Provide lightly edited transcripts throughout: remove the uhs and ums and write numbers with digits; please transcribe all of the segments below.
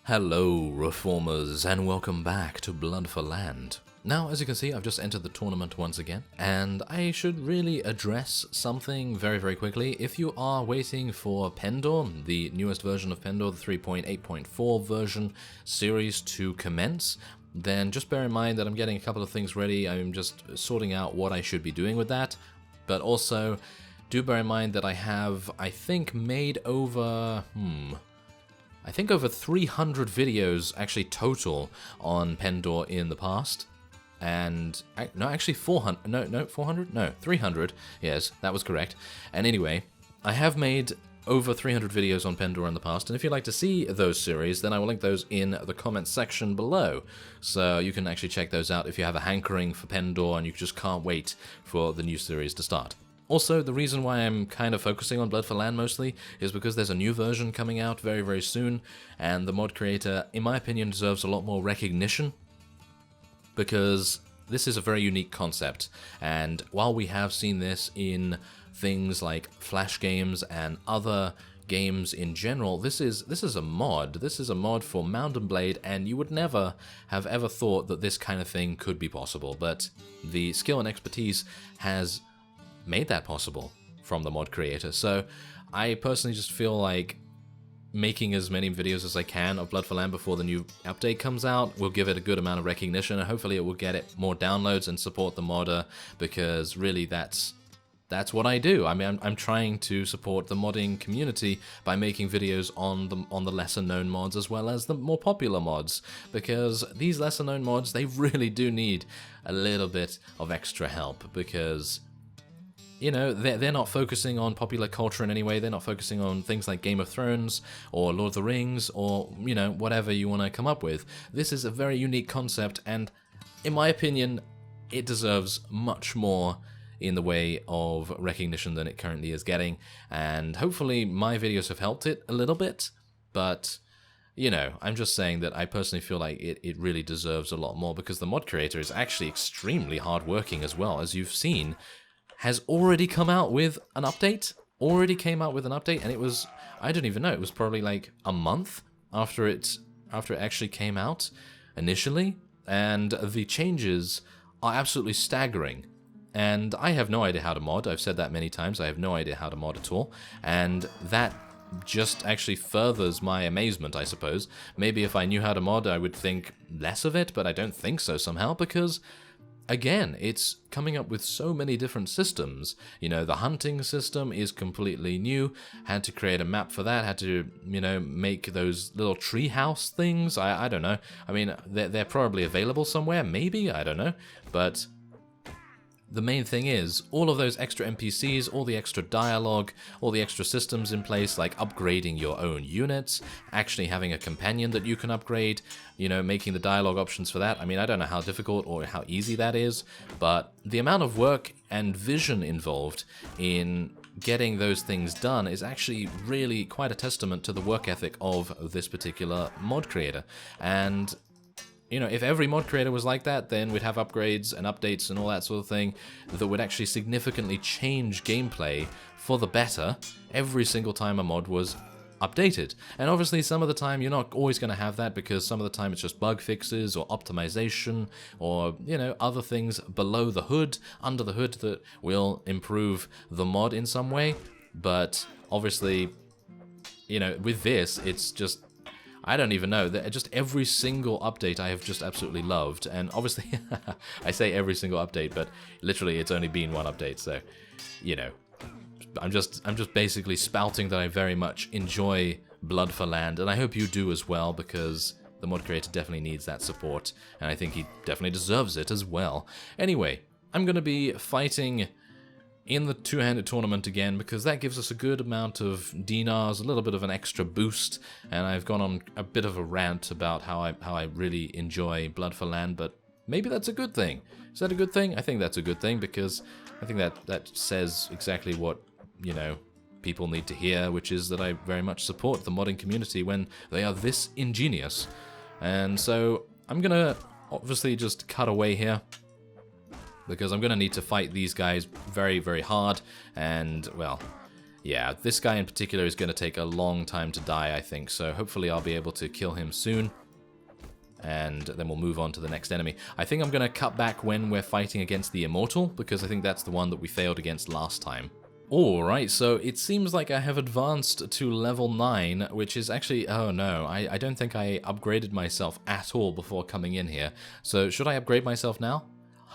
Hello, Reformers, and welcome back to Blood for Land. Now, as you can see, I've just entered the tournament once again, and I should really address something very quickly. If you are waiting for Pendor, the newest version of Pendor, the 3.8.4 version series to commence, then just bear in mind that I'm getting a couple of things ready. I'm just sorting out what I should be doing with that, but also do bear in mind that I have, I think, made over... I think over 300 videos actually total on Pendor in the past. And, no, actually 400, 400? No, 300, yes, that was correct. And anyway, I have made over 300 videos on Pendor in the past, and if you'd like to see those series, then I will link those in the comments section below. So you can actually check those out if you have a hankering for Pendor and you just can't wait for the new series to start. Also, the reason why I'm kind of focusing on Blood for Land mostly is because there's a new version coming out very soon, and the mod creator, in my opinion, deserves a lot more recognition, because this is a very unique concept, and while we have seen this in things like Flash games and other games in general, this is a mod. This is a mod for Mount and Blade, and you would never have ever thought that this kind of thing could be possible, but the skill and expertise has made that possible from the mod creator. So I personally just feel like making as many videos as I can of Blood for Land before the new update comes out will give it a good amount of recognition, and hopefully it will get it more downloads and support the modder, because really that's what I do. I mean, I'm trying to support the modding community by making videos on the lesser known mods as well as the more popular mods, because these lesser known mods, they really do need a little bit of extra help, because you know, they're not focusing on popular culture in any way. They're not focusing on things like Game of Thrones or Lord of the Rings or, you know, whatever you want to come up with. This is a very unique concept, and in my opinion, it deserves much more in the way of recognition than it currently is getting, and hopefully my videos have helped it a little bit, but you know, I'm just saying that I personally feel like it really deserves a lot more, because the mod creator is actually extremely hardworking as well, as you've seen. Has already come out with an update, and it was, I don't even know, it was probably like a month after it actually came out initially, and the changes are absolutely staggering. And I have no idea how to mod. I've said that many times. I have no idea how to mod at all, and that just actually furthers my amazement, I suppose. Maybe if I knew how to mod, I would think less of it, but I don't think so somehow, because again, it's coming up with so many different systems. You know, the hunting system is completely new. Had to create a map for that. Had to, you know, make those little treehouse things. I don't know. I mean, they're probably available somewhere. Maybe, I don't know. But the main thing is, all of those extra NPCs, all the extra dialogue, all the extra systems in place, like upgrading your own units, actually having a companion that you can upgrade, you know, making the dialogue options for that. I mean, I don't know how difficult or how easy that is, but the amount of work and vision involved in getting those things done is actually really quite a testament to the work ethic of this particular mod creator. And you know, if every mod creator was like that, then we'd have upgrades and updates and all that sort of thing that would actually significantly change gameplay for the better every single time a mod was updated. And obviously some of the time you're not always going to have that, because some of the time it's just bug fixes or optimization or, you know, other things below the hood, under the hood, that will improve the mod in some way. But obviously, you know, with this, it's just, I don't even know, just every single update I have just absolutely loved. And obviously, I say every single update, but literally it's only been one update, so, you know, I'm just basically spouting that I very much enjoy Blood for Land, and I hope you do as well, because the mod creator definitely needs that support, and I think he definitely deserves it as well. Anyway, I'm going to be fighting in the two-handed tournament again, because that gives us a good amount of dinars, a little bit of an extra boost, and I've gone on a bit of a rant about how I really enjoy Blood for Land, but maybe that's a good thing. Is that a good thing? I think that's a good thing, because I think that says exactly what, you know, people need to hear, which is that I very much support the modding community when they are this ingenious. And so I'm gonna obviously just cut away here, because I'm going to need to fight these guys very, very hard, and, well, Yeah, this guy in particular is going to take a long time to die, I think, so hopefully I'll be able to kill him soon. And then we'll move on to the next enemy. I think I'm going to cut back when we're fighting against the Immortal, because I think that's the one that we failed against last time. Alright, so it seems like I have advanced to level 9, which is actually... Oh no, I don't think I upgraded myself at all before coming in here. So should I upgrade myself now?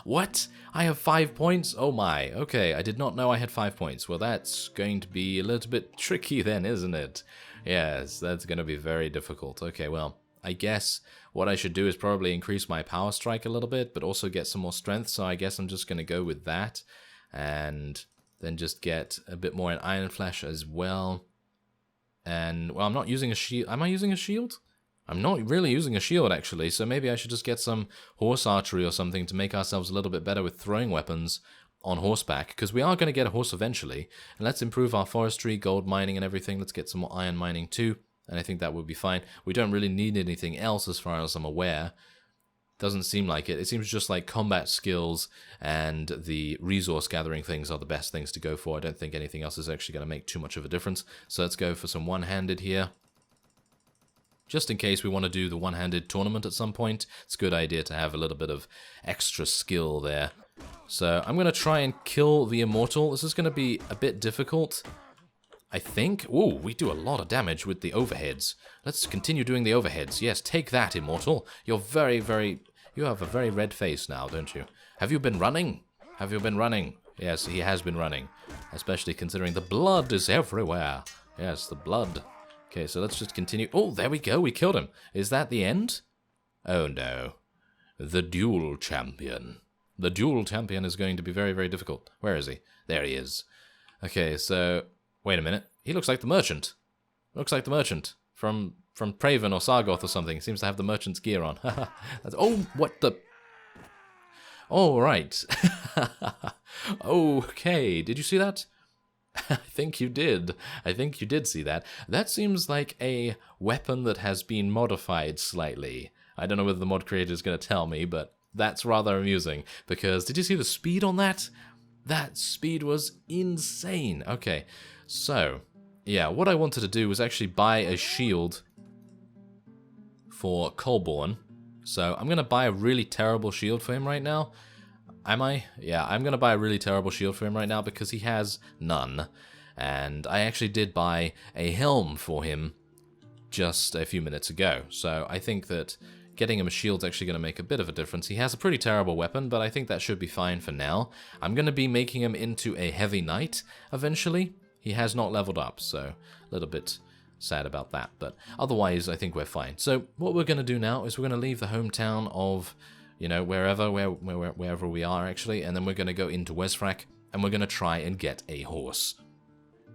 What? I have 5 points? Oh my, okay, I did not know I had 5 points. Well, that's going to be a little bit tricky then, isn't it? Yes, that's going to be very difficult. Okay, well, I guess what I should do is probably increase my power strike a little bit, but also get some more strength, so I guess I'm just going to go with that. And then just get a bit more in Iron Flesh as well. And, well, I'm not using a shield. Am I using a shield? I'm not really using a shield, actually, so maybe I should just get some horse archery or something to make ourselves a little bit better with throwing weapons on horseback, because we are going to get a horse eventually. And let's improve our forestry, gold mining and everything. Let's get some more iron mining too, and I think that would be fine. We don't really need anything else as far as I'm aware. Doesn't seem like it. It seems just like combat skills and the resource gathering things are the best things to go for. I don't think anything else is actually going to make too much of a difference. So let's go for some one-handed here. Just in case we want to do the one-handed tournament at some point, it's a good idea to have a little bit of extra skill there. So I'm going to try and kill the Immortal. This is going to be a bit difficult, I think. Ooh, we do a lot of damage with the overheads. Let's continue doing the overheads. Yes, take that, Immortal. You're very, very... You have a very red face now, don't you? Have you been running? Have you been running? Yes, he has been running. Especially considering the blood is everywhere. Yes, the blood... Okay, so let's just continue. Oh, there we go. We killed him. Is that the end? Oh, no. The dual champion. The dual champion is going to be very, very difficult. Where is he? There he is. Okay, so... Wait a minute. He looks like the merchant. Looks like the merchant. From Praven or Sargoth or something. Seems to have the merchant's gear on. That's, oh, what the... Oh, right. Okay. Did you see that? I think you did. I think you did see that. That seems like a weapon that has been modified slightly. I don't know whether the mod creator is going to tell me, but that's rather amusing. Because, did you see the speed on that? That speed was insane. Okay, so, yeah, what I wanted to do was actually buy a shield for Colborn. So, I'm going to buy a really terrible shield for him right now. Am I? Yeah, I'm going to buy a really terrible shield for him right now because he has none. And I actually did buy a helm for him just a few minutes ago. So I think that getting him a shield's actually going to make a bit of a difference. He has a pretty terrible weapon, but I think that should be fine for now. I'm going to be making him into a heavy knight eventually. He has not leveled up, so a little bit sad about that. But otherwise, I think we're fine. So what we're going to do now is we're going to leave the hometown of... You know, wherever we are, actually, and then we're going to go into Wesfrak, and we're going to try and get a horse.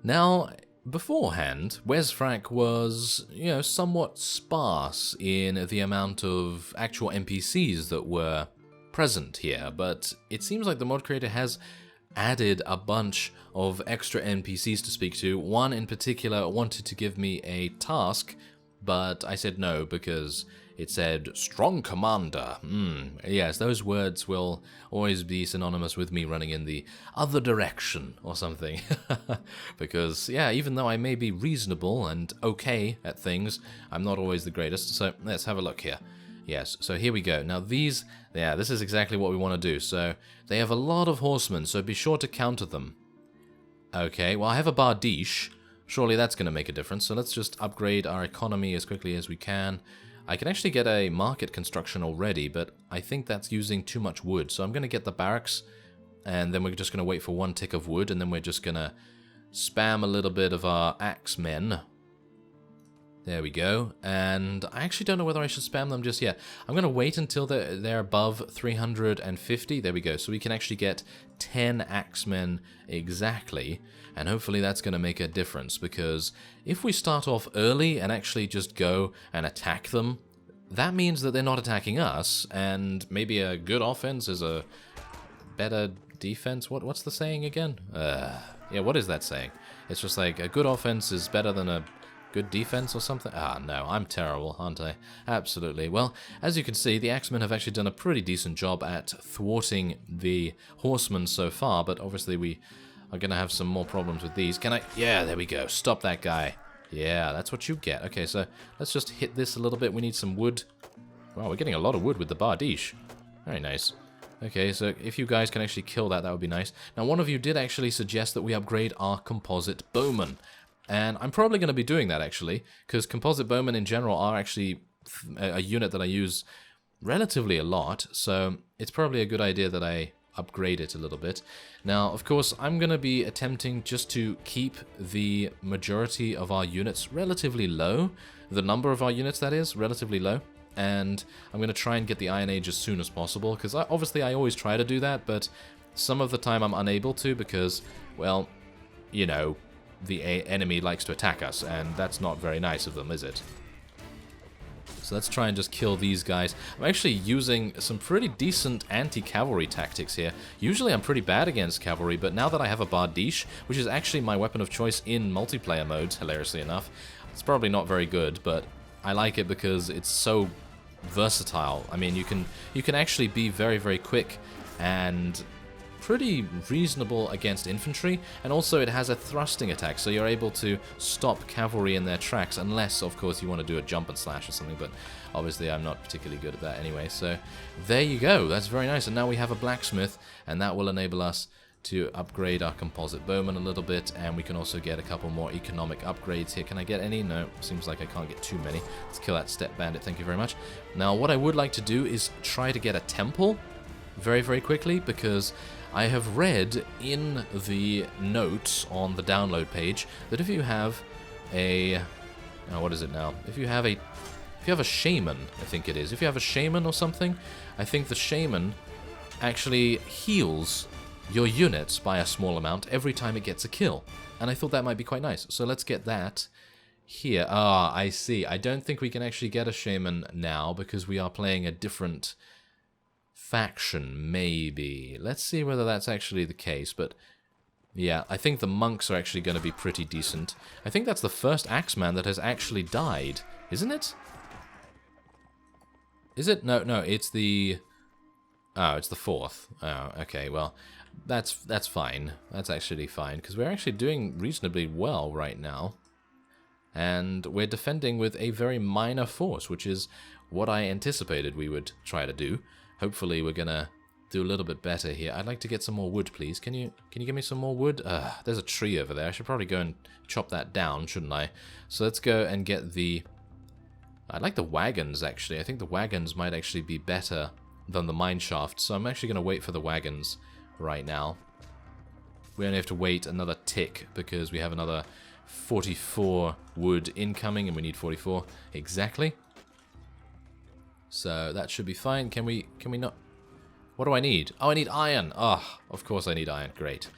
Now, beforehand, Wesfrak was, you know, somewhat sparse in the amount of actual NPCs that were present here, but it seems like the mod creator has added a bunch of extra NPCs to speak to. One in particular wanted to give me a task, but I said no because... It said, strong commander. Yes, those words will always be synonymous with me running in the other direction or something. Because, yeah, even though I may be reasonable and okay at things, I'm not always the greatest. So let's have a look here. Yes, so here we go. Now these, yeah, this is exactly what we want to do. So they have a lot of horsemen, so be sure to counter them. Okay, well, I have a Bardiche. Surely that's going to make a difference. So let's just upgrade our economy as quickly as we can. I can actually get a market construction already, but I think that's using too much wood. So I'm going to get the barracks, and then we're just going to wait for one tick of wood, and then we're just going to spam a little bit of our axemen. There we go. And I actually don't know whether I should spam them just yet. I'm going to wait until they're above 350. There we go. So we can actually get 10 axemen exactly. And hopefully that's going to make a difference. Because if we start off early and actually just go and attack them, that means that they're not attacking us. And maybe a good offense is a better defense. What's the saying again? Yeah, what is that saying? It's just like a good offense is better than a good defense or something? Ah, no, I'm terrible, aren't I? Absolutely. Well, as you can see, the Axemen have actually done a pretty decent job at thwarting the horsemen so far, but obviously we are going to have some more problems with these. Can I? Yeah, there we go. Stop that guy. Yeah, that's what you get. Okay, so let's just hit this a little bit. We need some wood. Wow, we're getting a lot of wood with the bardiche. Very nice. Okay, so if you guys can actually kill that, that would be nice. Now, one of you did actually suggest that we upgrade our composite bowmen. And I'm probably going to be doing that, actually, because composite bowmen in general are actually a unit that I use relatively a lot. So it's probably a good idea that I upgrade it a little bit. Now, of course, I'm going to be attempting just to keep the majority of our units relatively low. The number of our units, that is, relatively low. And I'm going to try and get the Iron Age as soon as possible, because obviously I always try to do that, but some of the time I'm unable to because, well, you know, the enemy likes to attack us, and that's not very nice of them, is it? So let's try and just kill these guys. I'm actually using some pretty decent anti-cavalry tactics here. Usually I'm pretty bad against cavalry, but now that I have a bardiche, which is actually my weapon of choice in multiplayer modes, hilariously enough, it's probably not very good, but I like it because it's so versatile. I mean, you can actually be very, very quick and pretty reasonable against infantry, and also it has a thrusting attack, so you're able to stop cavalry in their tracks, unless, of course, you want to do a jump and slash or something, but obviously I'm not particularly good at that anyway, so there you go. That's very nice, and now we have a blacksmith, and that will enable us to upgrade our composite bowman a little bit, and we can also get a couple more economic upgrades here. Can I get any? No, seems like I can't get too many. Let's kill that step bandit, thank you very much. Now, what I would like to do is try to get a temple very, very quickly, because I have read in the notes on the download page that if you have a... oh, what is it now? If you have a shaman, I think it is. If you have a shaman or something, I think the shaman actually heals your units by a small amount every time it gets a kill. And I thought that might be quite nice. So let's get that here. Ah, I see. I don't think we can actually get a shaman now because we are playing a different faction, maybe. Let's see whether that's actually the case, but yeah, I think the monks are actually going to be pretty decent. I think that's the first Axeman that has actually died, isn't it? Is it? No, it's the... oh, it's the fourth. Oh, okay, well, that's fine. That's actually fine, because we're actually doing reasonably well right now. And we're defending with a very minor force, which is what I anticipated we would try to do. Hopefully we're gonna do a little bit better here. I'd like to get some more wood, please. Can you give me some more wood? There's a tree over there. I should probably go and chop that down, shouldn't I? So let's go and get the... I like the wagons, actually. I think the wagons might actually be better than the mine shaft, so I'm actually gonna wait for the wagons right now. We only have to wait another tick because we have another 44 wood incoming, and we need 44 exactly. So that should be fine. Can we not... what do I need? Oh, I need iron. Oh, of course I need iron. Great.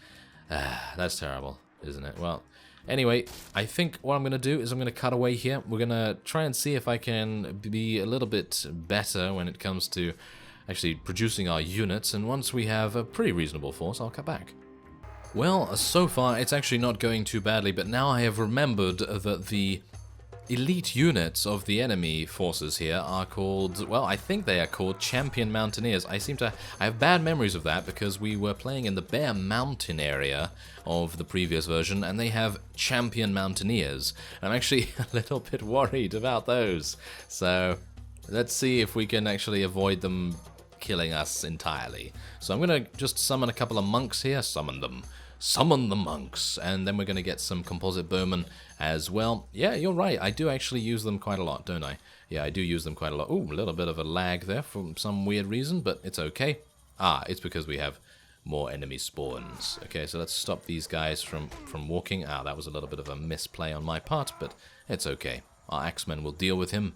That's terrible, isn't it? Well, anyway, I think what I'm going to do is I'm going to cut away here. We're going to try and see if I can be a little bit better when it comes to actually producing our units. And once we have a pretty reasonable force, I'll cut back. Well, so far it's actually not going too badly, but now I have remembered that the elite units of the enemy forces here are called, well, I think they are called Champion Mountaineers. I have bad memories of that because we were playing in the Bear Mountain area of the previous version, and they have Champion Mountaineers. I'm actually a little bit worried about those. So let's see if we can actually avoid them killing us entirely. So I'm going to just summon a couple of monks here. Summon the monks, and then we're going to get some composite bowmen as well. Yeah, you're right, I do actually use them quite a lot, don't I? Yeah, I do use them quite a lot. Ooh, a little bit of a lag there for some weird reason, but it's okay. Ah, it's because we have more enemy spawns. Okay, so let's stop these guys from walking. Ah, that was a little bit of a misplay on my part, but it's okay. Our Axemen will deal with him.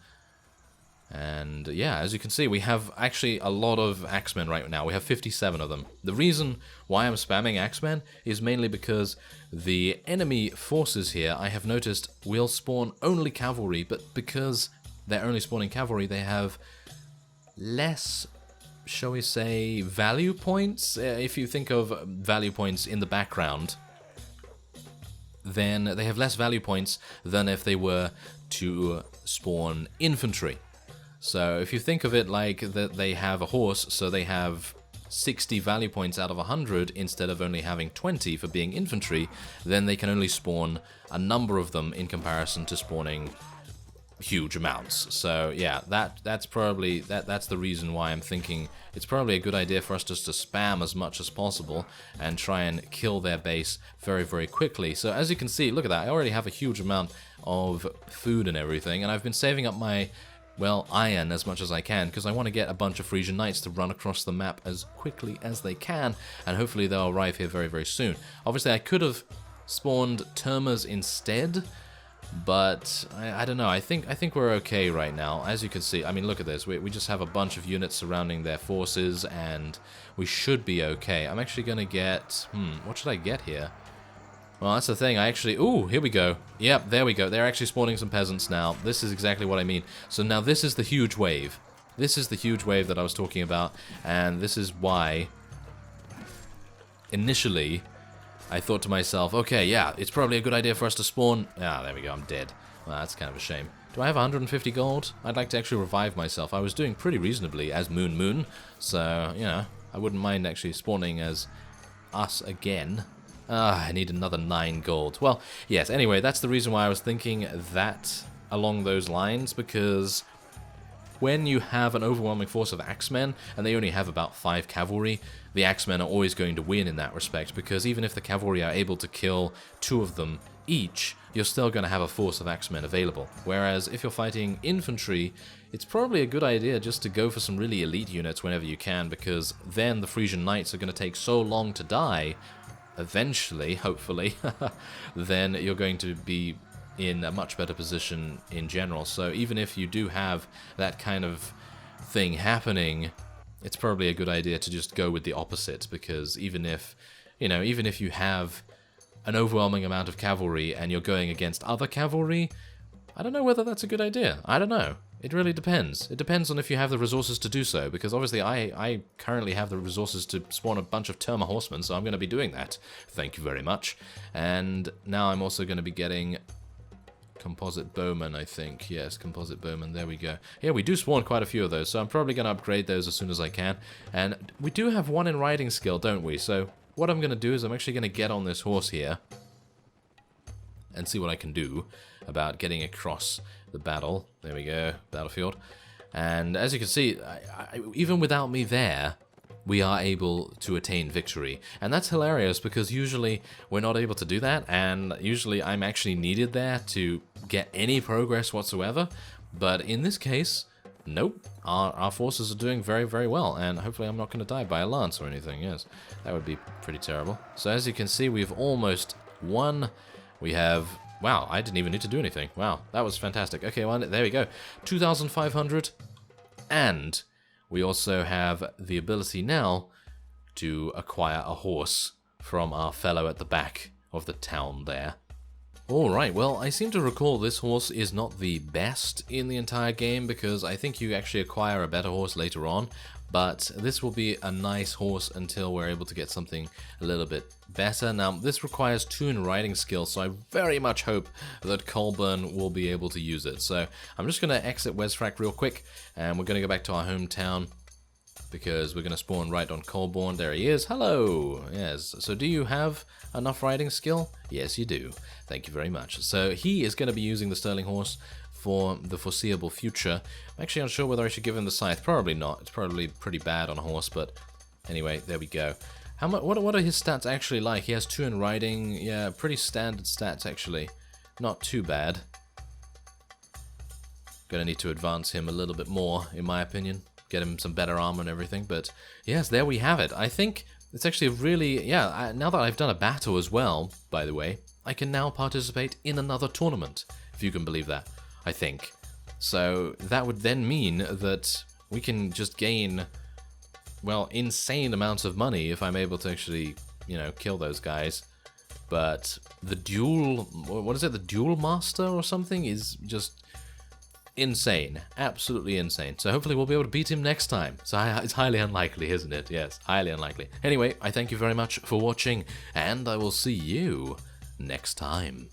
And yeah, as you can see, we have actually a lot of Axemen right now. We have 57 of them. The reason why I'm spamming Axemen is mainly because the enemy forces here, I have noticed, will spawn only cavalry, but because they're only spawning cavalry, they have less, shall we say, value points. If you think of value points in the background, then they have less value points than if they were to spawn infantry. So if you think of it like that they have a horse, so they have 60 value points out of 100 instead of only having 20 for being infantry, then they can only spawn a number of them in comparison to spawning huge amounts. So yeah, that's probably that's the reason why I'm thinking it's probably a good idea for us just to spam as much as possible and try and kill their base very, very quickly. So as you can see, look at that, I already have a huge amount of food and everything, and I've been saving up my, well, iron as much as I can, because I want to get a bunch of Frisian knights to run across the map as quickly as they can, and hopefully they'll arrive here very, very soon. Obviously I could have spawned Termers instead, but I don't know. I think we're okay right now. As you can see, I mean, look at this. We just have a bunch of units surrounding their forces, and we should be okay. I'm actually gonna get what should I get here? Well, that's the thing. I actually, ooh, here we go. Yep, there we go. They're actually spawning some peasants now. This is exactly what I mean. So now this is the huge wave. This is the huge wave that I was talking about, and this is why initially I thought to myself, okay, yeah, it's probably a good idea for us to spawn. Ah, there we go, I'm dead. Well, that's kind of a shame. Do I have 150 gold? I'd like to actually revive myself. I was doing pretty reasonably as Moon, so, you know, I wouldn't mind actually spawning as us again. Ah, I need another 9 gold. Well, yes, anyway, that's the reason why I was thinking that along those lines, because when you have an overwhelming force of Axemen, and they only have about 5 cavalry, the Axemen are always going to win in that respect, because even if the cavalry are able to kill 2 of them each, you're still going to have a force of Axemen available. Whereas if you're fighting infantry, it's probably a good idea just to go for some really elite units whenever you can, because then the Frisian Knights are going to take so long to die, eventually, hopefully, then you're going to be in a much better position in general. So even if you do have that kind of thing happening, it's probably a good idea to just go with the opposite, because even if, you know, even if you have an overwhelming amount of cavalry and you're going against other cavalry, I don't know whether that's a good idea. I don't know. It really depends. It depends on if you have the resources to do so, because obviously I currently have the resources to spawn a bunch of Terma horsemen, so I'm going to be doing that. Thank you very much. And now I'm also going to be getting composite bowmen, I think. Yes, composite bowmen, there we go. Yeah, we do spawn quite a few of those, so I'm probably going to upgrade those as soon as I can. And we do have 1 in riding skill, don't we? So what I'm going to do is I'm actually going to get on this horse here and see what I can do about getting across the battle. There we go, battlefield. And as you can see, even without me there, we are able to attain victory. And that's hilarious, because usually we're not able to do that, and usually I'm actually needed there to get any progress whatsoever. But in this case, nope, our forces are doing very, very well, and hopefully I'm not going to die by a lance or anything. Yes, that would be pretty terrible. So as you can see, we've almost won. We have... Wow, I didn't even need to do anything. Wow, that was fantastic. Okay, well, there we go. 2,500, and we also have the ability now to acquire a horse from our fellow at the back of the town there. Alright, well, I seem to recall this horse is not the best in the entire game, because I think you actually acquire a better horse later on, but this will be a nice horse until we're able to get something a little bit better. Now, this requires 2 in riding skill, so I very much hope that Colborn will be able to use it. So I'm just going to exit Wesfrak real quick, and we're going to go back to our hometown, because we're going to spawn right on Colborn. There he is. Hello! Yes, so do you have enough riding skill? Yes, you do. Thank you very much. So he is going to be using the Sterling Horse for the foreseeable future. I'm actually unsure whether I should give him the scythe. Probably not. It's probably pretty bad on a horse, but anyway, there we go. How much? What are his stats actually like? He has 2 in riding. Yeah, pretty standard stats actually. Not too bad. Gonna need to advance him a little bit more, in my opinion. Get him some better armor and everything, but yes, there we have it. I think it's actually really, yeah, now that I've done a battle as well, by the way, I can now participate in another tournament, if you can believe that, I think. So that would then mean that we can just gain, well, insane amounts of money if I'm able to actually, you know, kill those guys. But the duel, what is it, the duel master or something is just insane, absolutely insane. So hopefully we'll be able to beat him next time. So it's highly unlikely, isn't it? Yes, highly unlikely. Anyway, I thank you very much for watching, and I will see you next time.